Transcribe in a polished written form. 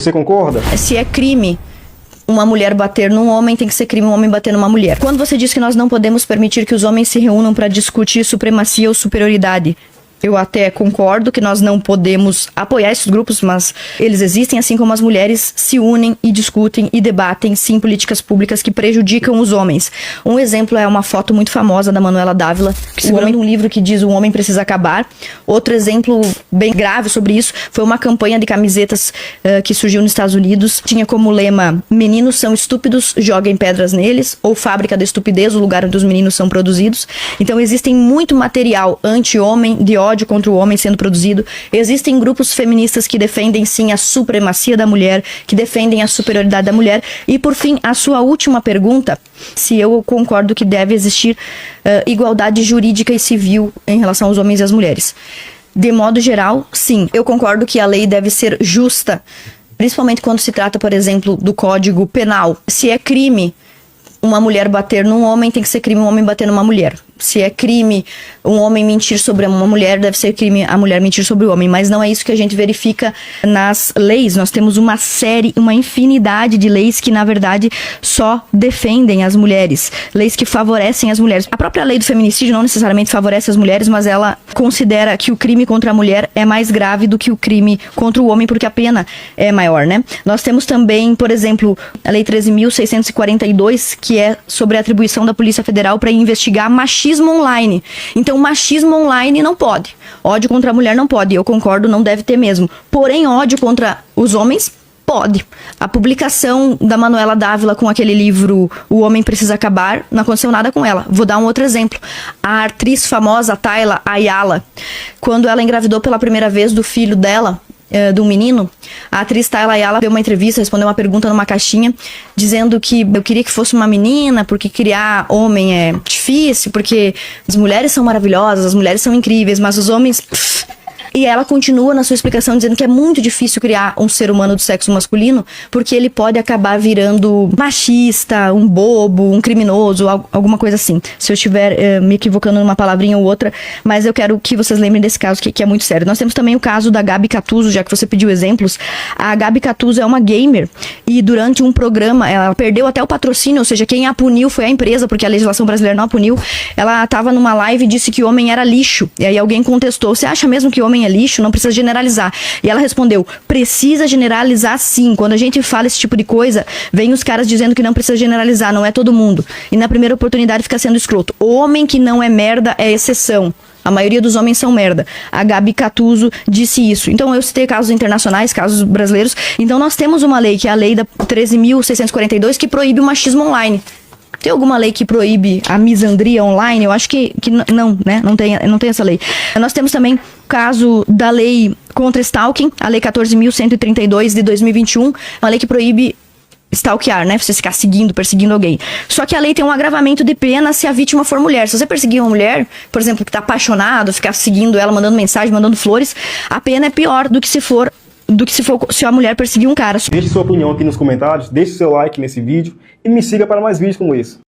Você concorda? Se é crime uma mulher bater num homem, tem que ser crime um homem bater numa mulher. Quando você diz que nós não podemos permitir que os homens se reúnam para discutir supremacia ou superioridade, eu até concordo que nós não podemos apoiar esses grupos, mas eles existem, assim como as mulheres se unem e discutem e debatem, sim, políticas públicas que prejudicam os homens. Um exemplo é uma foto muito famosa da Manuela Dávila, que segurando um livro que diz "O homem precisa acabar". Outro exemplo bem grave sobre isso foi uma campanha de camisetas que surgiu nos Estados Unidos. Tinha como lema: "Meninos são estúpidos, joguem pedras neles", ou "Fábrica da estupidez, o lugar onde os meninos são produzidos". Então existem muito material anti-homem, de ódio contra o homem sendo produzido. Existem grupos feministas que defendem sim a supremacia da mulher, que defendem a superioridade da mulher. E por fim, a sua última pergunta, se eu concordo que deve existir igualdade jurídica e civil em relação aos homens e às mulheres. De modo geral, sim, eu concordo que a lei deve ser justa, principalmente quando se trata, por exemplo, do Código Penal. Se é crime uma mulher bater num homem, tem que ser crime um homem bater numa mulher. Se é crime um homem mentir sobre uma mulher, deve ser crime a mulher mentir sobre o homem. Mas não é isso que a gente verifica nas leis. Nós temos uma infinidade de leis que, na verdade, só defendem as mulheres. Leis que favorecem as mulheres. A própria lei do feminicídio não necessariamente favorece as mulheres, mas ela considera que o crime contra a mulher é mais grave do que o crime contra o homem, porque a pena é maior, né? Nós temos também, por exemplo, a Lei 13.642, que é sobre a atribuição da Polícia Federal para investigar machismo online. Então, machismo online não pode. Ódio contra a mulher não pode. Eu concordo, não deve ter mesmo. Porém, ódio contra os homens pode. A publicação da Manuela Dávila com aquele livro "O Homem Precisa Acabar", não aconteceu nada com ela. Vou dar um outro exemplo. A atriz famosa Tayla Ayala, quando ela engravidou pela primeira vez do filho dela, de um menino, a atriz Tayla Ayala deu uma entrevista, respondeu uma pergunta numa caixinha, dizendo que eu queria que fosse uma menina, porque criar homem é difícil, porque as mulheres são maravilhosas, as mulheres são incríveis, mas os homens... E ela continua na sua explicação dizendo que é muito difícil criar um ser humano do sexo masculino, porque ele pode acabar virando machista, um bobo, um criminoso, alguma coisa assim. Se eu estiver me equivocando numa palavrinha ou outra, mas eu quero que vocês lembrem desse caso, que é muito sério. Nós temos também o caso da Gabi Catuzzo, já que você pediu exemplos. A Gabi Catuzzo é uma gamer, e durante um programa, ela perdeu até o patrocínio, ou seja, quem a puniu foi a empresa, porque a legislação brasileira não a puniu. Ela estava numa live e disse que homem era lixo, e aí alguém contestou: "Você acha mesmo que homem é lixo? Não precisa generalizar". E ela respondeu: "Precisa generalizar sim. Quando a gente fala esse tipo de coisa, vem os caras dizendo que não precisa generalizar, não é todo mundo. E na primeira oportunidade fica sendo escroto. Homem que não é merda é exceção. A maioria dos homens são merda". A Gabi Catuzzo disse isso. Então eu citei casos internacionais, casos brasileiros. Então nós temos uma lei, que é a lei da 13.642, que proíbe o machismo online. Tem alguma lei que proíbe a misandria online? Eu acho que não, né? Não tem essa lei. Nós temos também o caso da lei contra stalking, a lei 14.132 de 2021, uma lei que proíbe stalkear, né? Você ficar seguindo, perseguindo alguém. Só que a lei tem um agravamento de pena se a vítima for mulher. Se você perseguir uma mulher, por exemplo, que tá apaixonado, ficar seguindo ela, mandando mensagem, mandando flores, a pena é pior do que se a mulher perseguir um cara. Deixe sua opinião aqui nos comentários, deixe seu like nesse vídeo e me siga para mais vídeos como esse.